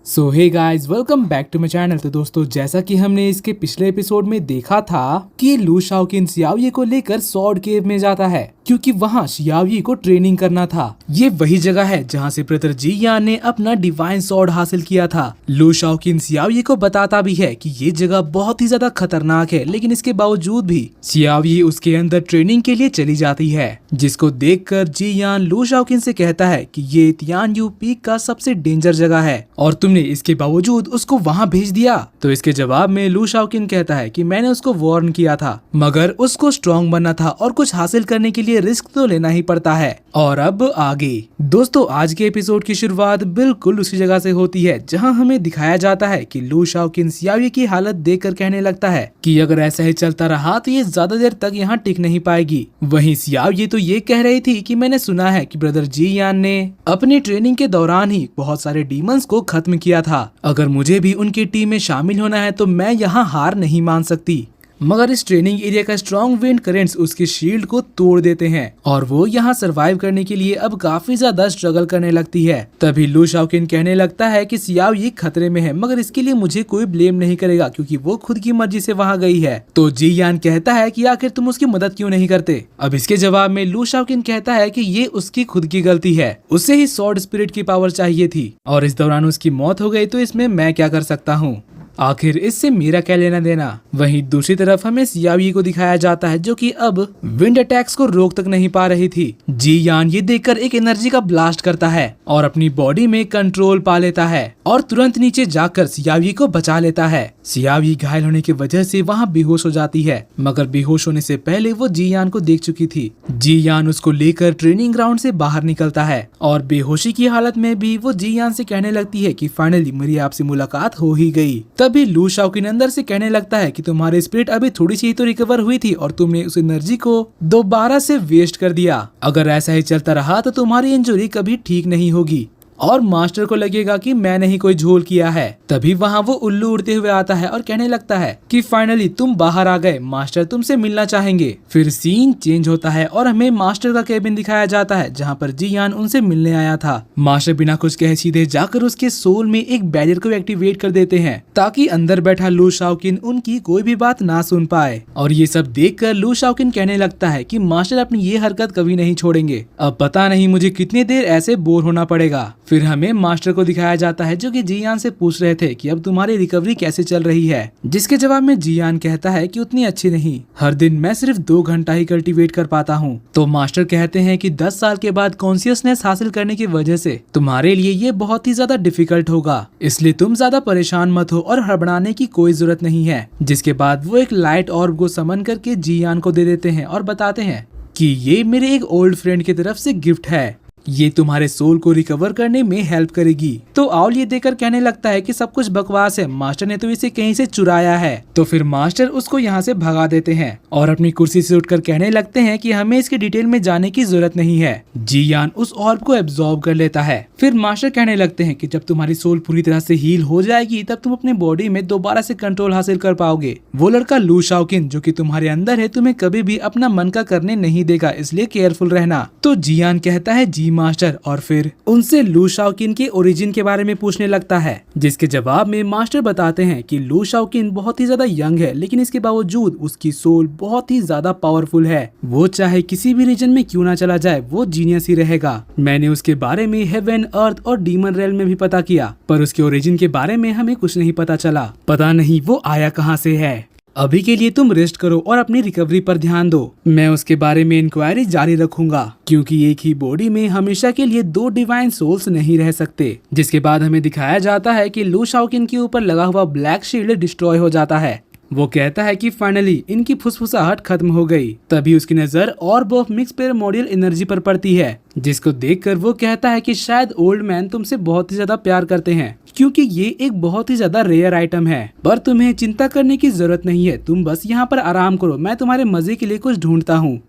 So hey guys, welcome back to my channel. तो दोस्तों, जैसा कि हमने इसके पिछले एपिसोड में देखा था कि लू शाओकिन सियाओये को लेकर सॉर्ड केव में जाता है क्योंकि वहाँ सियाओये को ट्रेनिंग करना था। ये वही जगह है जहाँ से ब्रदर जी यान ने अपना डिवाइन सॉर्ड हासिल किया था। लू शाओकिन सियाओये को बताता भी है कि ये जगह बहुत ही ज्यादा खतरनाक है, लेकिन इसके बावजूद भी सियाओये उसके अंदर ट्रेनिंग के लिए चली जाती है, जिसको देखकर जी यान लू शाओकिन से कहता है कि ये तियानयू पीक का सबसे डेंजर जगह है और तुमने इसके बावजूद उसको वहाँ भेज दिया। तो इसके जवाब में लू शाओकिन कहता है कि मैंने उसको वार्न किया था, मगर उसको स्ट्रॉन्ग बनना था और कुछ हासिल करने के लिए रिस्क तो लेना ही पड़ता है। और अब आगे दोस्तों, आज के एपिसोड की शुरुआत बिल्कुल उसी जगह से होती है जहां हमें दिखाया जाता है कि लू शाओकिन सियाओये की हालत देखकर कहने लगता है कि अगर ऐसा ही चलता रहा तो ये ज्यादा देर तक यहाँ टिक नहीं पाएगी। वहीं सियाओये तो ये कह रही थी कि मैंने सुना है कि ब्रदर जी यान ने अपनी ट्रेनिंग के दौरान ही बहुत सारे डीमंस को खत्म किया था। अगर मुझे भी उनकी टीम में शामिल होना है तो मैं यहाँ हार नहीं मान सकती। मगर इस ट्रेनिंग एरिया का स्ट्रॉन्ग विंड करेंट्स उसके शील्ड को तोड़ देते हैं और वो यहाँ सरवाइव करने के लिए अब काफी ज्यादा स्ट्रगल करने लगती है। तभी लू शाओकिन कहने लगता है कि सियाओये खतरे में है, मगर इसके लिए मुझे कोई ब्लेम नहीं करेगा क्योंकि वो खुद की मर्जी से वहाँ गई है। तो जी यान कहता है कि आखिर तुम उसकी मदद क्यों नहीं करते। अब इसके जवाब में लू शाओकिन कहता है कि ये उसकी खुद की गलती है, उसे ही सॉर्ड स्पिरिट की पावर चाहिए थी और इस दौरान उसकी मौत हो गई, तो इसमें मैं क्या कर सकता हूँ, आखिर इससे मेरा क्या लेना देना। वहीं दूसरी तरफ हमें सियाओये को दिखाया जाता है जो कि अब विंड अटैक्स को रोक तक नहीं पा रही थी। जी यान ये देखकर एक एनर्जी का ब्लास्ट करता है और अपनी बॉडी में कंट्रोल पा लेता है और तुरंत नीचे जाकर सियाओये को बचा लेता है। सियाओये घायल होने की वजह से वहाँ बेहोश हो जाती है, मगर बेहोश होने से पहले वो जी यान को देख चुकी थी। जी यान उसको लेकर ट्रेनिंग ग्राउंड से बाहर निकलता है और बेहोशी की हालत में भी वो जी यान से कहने लगती है कि फाइनली मेरी आपसे मुलाकात हो ही गई। तभी लू शाओकिन अंदर से कहने लगता है कि तुम्हारी स्पिरिट अभी थोड़ी सी ही तो रिकवर हुई थी और तुमने उस एनर्जी को दोबारा से वेस्ट कर दिया। अगर ऐसा ही चलता रहा तो तुम्हारी इंजरी कभी ठीक नहीं होगी और मास्टर को लगेगा कि मैंने ही कोई झोल किया है। तभी वहाँ वो उल्लू उड़ते हुए आता है और कहने लगता है कि फाइनली तुम बाहर आ गए, मास्टर तुमसे मिलना चाहेंगे। फिर सीन चेंज होता है और हमें मास्टर का केबिन दिखाया जाता है जहाँ पर जी यान उनसे मिलने आया था। मास्टर बिना कुछ कहे सीधे जाकर उसके सोल में एक बैरियर को एक्टिवेट कर देते हैं ताकि अंदर बैठा लू शाओकिन उनकी कोई भी बात ना सुन पाए। और ये सब देखकर लू शाओकिन कहने लगता है कि मास्टर अपनी ये हरकत कभी नहीं छोड़ेंगे, अब पता नहीं मुझे कितनी देर ऐसे बोर होना पड़ेगा। फिर हमें मास्टर को दिखाया जाता है जो कि जी यान से पूछ रहे थे कि अब तुम्हारी रिकवरी कैसे चल रही है, जिसके जवाब में जी यान कहता है कि उतनी अच्छी नहीं, हर दिन मैं सिर्फ 2 घंटा ही कल्टीवेट कर पाता हूँ। तो मास्टर कहते हैं कि 10 साल के बाद कॉन्शियसनेस हासिल करने की वजह से तुम्हारे लिए ये बहुत ही ज्यादा डिफिकल्ट होगा, इसलिए तुम ज्यादा परेशान मत हो और हड़बड़ाने की कोई जरूरत नहीं है। जिसके बाद वो एक लाइट ऑर्ब को समन करके जी यान को दे देते हैं और बताते हैं कि ये मेरे एक ओल्ड फ्रेंड की तरफ से गिफ्ट है, ये तुम्हारे सोल को रिकवर करने में हेल्प करेगी। तो आउल ये देखकर कहने लगता है कि सब कुछ बकवास है, मास्टर ने तो इसे कहीं से चुराया है। तो फिर मास्टर उसको यहाँ से भगा देते हैं और अपनी कुर्सी से उठकर कहने लगते हैं कि हमें इसकी डिटेल में जाने की जरूरत नहीं है। जी यान उस ऑर्ब को एब्जॉर्ब कर लेता है। फिर मास्टर कहने लगते हैं कि जब तुम्हारी सोल पूरी तरह से हील हो जाएगी तब तुम अपने बॉडी में दोबारा से कंट्रोल हासिल कर पाओगे। वो लड़का लू शाओकिन जो कि तुम्हारे अंदर है तुम्हें कभी भी अपना मन का करने नहीं देगा, इसलिए केयरफुल रहना। तो जी यान कहता है जी मास्टर, और फिर उनसे लू शाओकिन के ओरिजिन के बारे में पूछने लगता है, जिसके जवाब में मास्टर बताते हैं कि लू शाओकिन बहुत ही ज्यादा यंग है, लेकिन इसके बावजूद उसकी सोल बहुत ही ज्यादा पावरफुल है। वो चाहे किसी भी रीजन में क्यों ना चला जाए वो जीनियस ही रहेगा। मैंने उसके बारे में हेवन, अर्थ और डीमन रेल में भी पता किया, पर उसके ओरिजिन के बारे में हमें कुछ नहीं पता चला। पता नहीं वो आया कहाँ से है। अभी के लिए तुम रेस्ट करो और अपनी रिकवरी पर ध्यान दो, मैं उसके बारे में इंक्वायरी जारी रखूंगा क्योंकि एक ही बॉडी में हमेशा के लिए 2 डिवाइन सोल्स नहीं रह सकते। जिसके बाद हमें दिखाया जाता है कि लू शाओकिन के ऊपर लगा हुआ ब्लैक शील्ड डिस्ट्रॉय हो जाता है। वो कहता है कि फाइनली इनकी फुसफुसाहट खत्म हो गई। तभी उसकी नजर ऑर्ब ऑफ मिक्स पेरामोडियल एनर्जी पर पड़ती है, जिसको देखकर वो कहता है कि शायद ओल्ड मैन तुमसे बहुत ही ज्यादा प्यार करते हैं क्योंकि ये एक बहुत ही ज्यादा रेयर आइटम है, पर तुम्हें चिंता करने की जरूरत नहीं है, तुम बस यहाँ पर आराम करो, मैं तुम्हारे मजे के लिए कुछ ढूंढता हूँ।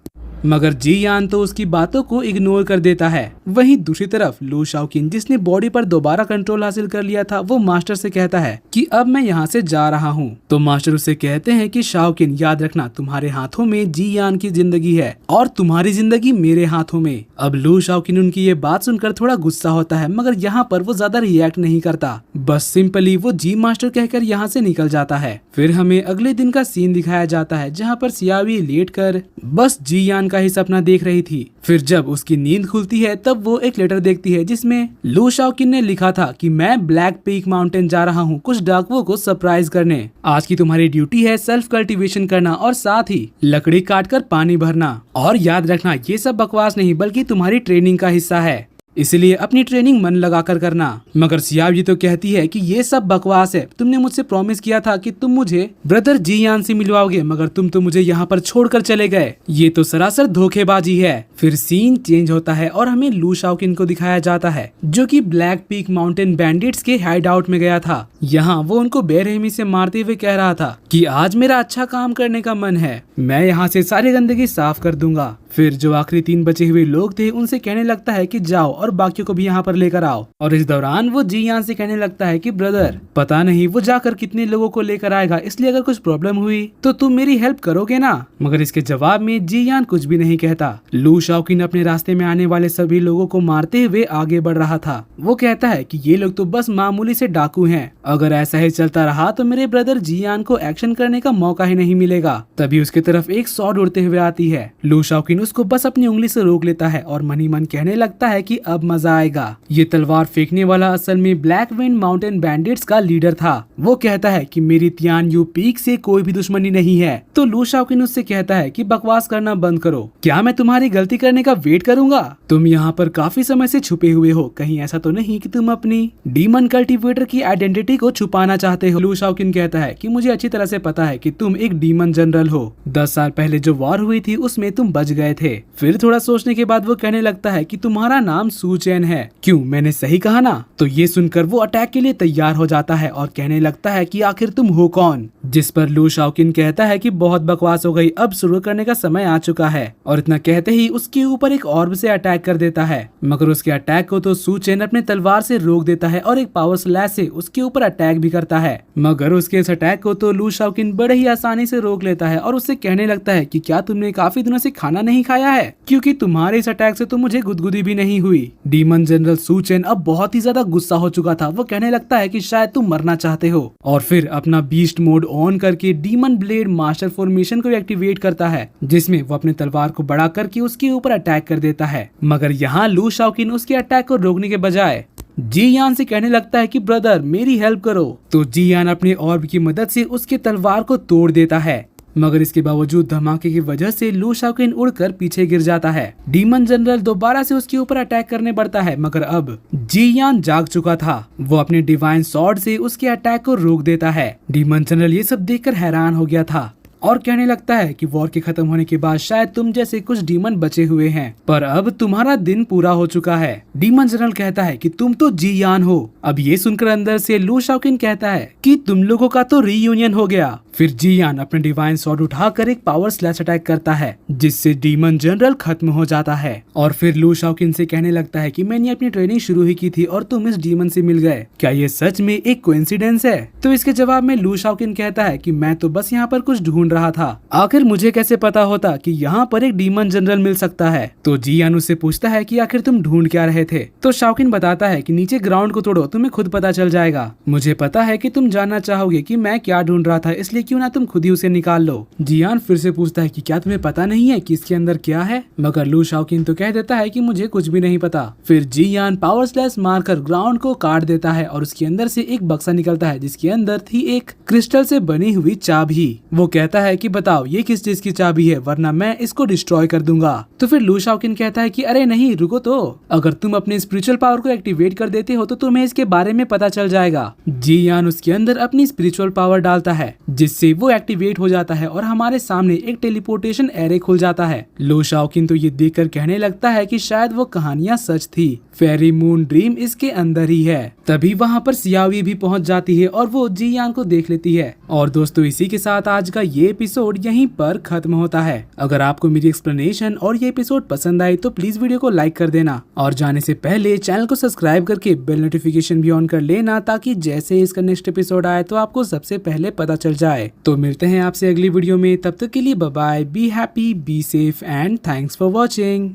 मगर जी यान तो उसकी बातों को इग्नोर कर देता है। वहीं दूसरी तरफ लू शाओकिन, जिसने बॉडी पर दोबारा कंट्रोल हासिल कर लिया था, वो मास्टर से कहता है कि अब मैं यहाँ से जा रहा हूँ। तो मास्टर उसे कहते हैं कि शाओकिन, याद रखना तुम्हारे हाथों में जी यान की जिंदगी है और तुम्हारी जिंदगी मेरे हाथों में। अब लू शाओकिन उनकी ये बात सुनकर थोड़ा गुस्सा होता है, मगर यहाँ पर वो ज्यादा रिएक्ट नहीं करता, बस सिंपली वो जी मास्टर कहकर यहाँ से निकल जाता है। फिर हमें अगले दिन का सीन दिखाया जाता है, जहाँ पर सियावी लेटकर बस जी यान का ही सपना देख रही थी। फिर जब उसकी नींद खुलती है तब वो एक लेटर देखती है जिसमें लू शाओकिन ने लिखा था कि मैं ब्लैक पीक माउंटेन जा रहा हूँ कुछ डाकुओं को सरप्राइज करने। आज की तुम्हारी ड्यूटी है सेल्फ कल्टीवेशन करना और साथ ही लकड़ी काटकर पानी भरना। और याद रखना ये सब बकवास नहीं बल्कि तुम्हारी ट्रेनिंग का हिस्सा है, इसलिए अपनी ट्रेनिंग मन लगाकर करना। मगर सियावी तो कहती है कि ये सब बकवास है, तुमने मुझसे प्रॉमिस किया था कि तुम मुझे ब्रदर जी यान से मिलवाओगे, मगर तुम तो मुझे यहाँ पर छोड़कर चले गए, ये तो सरासर धोखेबाजी है। फिर सीन चेंज होता है और हमें लू शाओकिन को दिखाया जाता है जो कि ब्लैक पीक माउंटेन बैंडिट्स के हाइड आउट में गया था। यहाँ वो उनको बेरहमी से मारते हुए कह रहा था कि आज मेरा अच्छा काम करने का मन है, मैं यहाँ से सारी गंदगी साफ कर दूंगा। फिर जो आखिरी 3 बचे हुए लोग थे उनसे कहने लगता है कि जाओ और बाकियों को भी यहाँ पर लेकर आओ। और इस दौरान वो जी यान से कहने लगता है कि ब्रदर, पता नहीं वो जाकर कितने लोगों को लेकर आएगा, इसलिए अगर कुछ प्रॉब्लम हुई तो तुम मेरी हेल्प करोगे ना। मगर इसके जवाब में जी यान कुछ भी नहीं कहता। लू शाओकिन अपने रास्ते में आने वाले सभी लोगों को मारते हुए आगे बढ़ रहा था। वो कहता है कि ये लोग तो बस मामूली से डाकू हैं, अगर ऐसा ही चलता रहा तो मेरे ब्रदर जी यान को एक्शन करने का मौका ही नहीं मिलेगा। तभी उसके तरफ एक सॉर्ड उड़ते हुए आती है। लू शाओकिन उसको बस अपनी उंगली से रोक लेता है और मन ही मन कहने लगता है कि अब मजा आएगा। ये तलवार फेंकने वाला असल में ब्लैक विंड माउंटेन बैंडिट्स का लीडर था। वो कहता है कि मेरी तियान यू पीक से कोई भी दुश्मनी नहीं है। तो लू शाओकिन उससे कहता है कि बकवास करना बंद करो, क्या मैं तुम्हारी गलती करने का वेट करूंगा? तुम यहाँ पर काफी समय से छुपे हुए हो, कहीं ऐसा तो नहीं कि तुम अपनी डीमन कल्टीवेटर की आइडेंटिटी को छुपाना चाहते हो? लू शाओकिन कहता है कि मुझे अच्छी तरह से पता है कि तुम एक डीमन जनरल हो, 10 साल पहले जो वॉर हुई थी उसमें तुम बच गए थे। फिर थोड़ा सोचने के बाद वो कहने लगता है कि तुम्हारा नाम सू चेन है, क्यों मैंने सही कहा ना? तो ये सुनकर वो अटैक के लिए तैयार हो जाता है और कहने लगता है कि आखिर तुम हो कौन? जिस पर लू शाओकिन कहता है कि बहुत बकवास हो गई, अब शुरू करने का समय आ चुका है। और इतना कहते ही उसके ऊपर एक ऑर्ब से अटैक कर देता है, मगर उसके अटैक को तो सू चेन अपने तलवार से रोक देता है और एक पावर स्लैश से उसके ऊपर अटैक भी करता है। मगर उसके इस अटैक को तो लू शाओकिन बड़े ही आसानी से रोक लेता है और उससे कहने लगता है कि क्या तुमने काफी दिनों से खाना नहीं खाया है, क्योंकि तुम्हारे इस अटैक से तो मुझे गुदगुदी भी नहीं हुई। डीमन जनरल सू चेन अब बहुत ही ज्यादा गुस्सा हो चुका था। वो कहने लगता है कि शायद तुम मरना चाहते हो और फिर अपना बीस्ट मोड ऑन करके डीमन ब्लेड मास्टर फॉर्मेशन को एक्टिवेट करता है, जिसमें वो अपने तलवार को बड़ा करके उसके ऊपर अटैक कर देता है। मगर यहाँ लू शाओकिन उसके अटैक को रोकने के बजाय जी यान से कहने लगता है कि ब्रदर मेरी हेल्प करो। तो जी यान अपने ऑर्ब की मदद से उसके तलवार को तोड़ देता है, मगर इसके बावजूद धमाके की वजह से लू शाओकिन उड़कर पीछे गिर जाता है। डीमन जनरल दोबारा से उसके ऊपर अटैक करने बढ़ता है, मगर अब जी यान जाग चुका था। वो अपने डिवाइन सॉर्ड से उसके अटैक को रोक देता है। डीमन जनरल ये सब देखकर हैरान हो गया था और कहने लगता है कि वॉर के खत्म होने के बाद शायद तुम जैसे कुछ डीमन बचे हुए हैं, पर अब तुम्हारा दिन पूरा हो चुका है। डीमन जनरल कहता है कि तुम तो जी यान हो। अब ये सुनकर अंदर से लू शाओकिन कहता है कि तुम लोगों का तो रीयूनियन हो गया। फिर जी यान अपने डिवाइन सॉर्ड उठाकर एक पावर स्लैश अटैक करता है, जिससे डीमन जनरल खत्म हो जाता है। और फिर लू शाओकिन से कहने लगता है कि मैंने अपनी ट्रेनिंग शुरू ही की थी और तुम इस डीमन से मिल गए, क्या ये सच में एक कोइंसिडेंस है? तो इसके जवाब में लू शाओकिन कहता है कि मैं तो बस यहाँ पर कुछ ढूंढ रहा था, आखिर मुझे कैसे पता होता कि यहाँ पर एक डीमन जनरल मिल सकता है? तो जी यान उससे पूछता है कि आखिर तुम ढूंढ क्या रहे थे? तो शाओकिन बताता है कि नीचे ग्राउंड को तोड़ो, तुम्हें खुद पता चल जाएगा। मुझे पता है कि तुम जानना चाहोगे कि मैं क्या ढूंढ रहा था, इसलिए क्यों ना तुम खुद ही उसे निकाल लो। जी यान फिर से पूछता है कि क्या तुम्हें पता नहीं है कि इसके अंदर क्या है? मगर लू शाओकिन तो कह देता है कि मुझे कुछ भी नहीं पता। फिर जी यान पावर स्लैश मारकर ग्राउंड को काट देता है और उसके अंदर से एक बक्सा निकलता है, जिसके अंदर थी एक क्रिस्टल से बनी हुई चाबी। वो कहता है कि बताओ ये किस चीज की चाबी है, वरना मैं इसको डिस्ट्रॉय कर दूंगा। तो फिर लू शाओकिन कहता है कि अरे नहीं रुको, तो अगर तुम अपने स्पिरिचुअल पावर को एक्टिवेट कर देते हो तो तुम्हें इसके बारे में पता चल जाएगा। जी यान उसके अंदर अपनी स्पिरिचुअल पावर डालता है, जिससे वो एक्टिवेट हो जाता है और हमारे सामने एक टेलीपोर्टेशन एरे खुल जाता है। लू शाओकिन तो ये देखकर कहने लगता है कि शायद वो कहानियां सच थी, फेरी मून ड्रीम इसके अंदर ही है। तभी वहाँ पर सियावी भी पहुँच जाती है और वो जी यान को देख लेती है। और दोस्तों इसी के साथ आज का ये एपिसोड यहीं पर खत्म होता है। अगर आपको मेरी एक्सप्लेनेशन और ये एपिसोड पसंद आए तो प्लीज वीडियो को लाइक कर देना और जाने से पहले चैनल को सब्सक्राइब करके बेल नोटिफिकेशन भी ऑन कर लेना, ताकि जैसे इसका नेक्स्ट एपिसोड आए तो आपको सबसे पहले पता चल जाए। तो मिलते हैं आपसे अगली वीडियो में, तब तक के लिए bye bye, be happy, be safe and thanks for watching.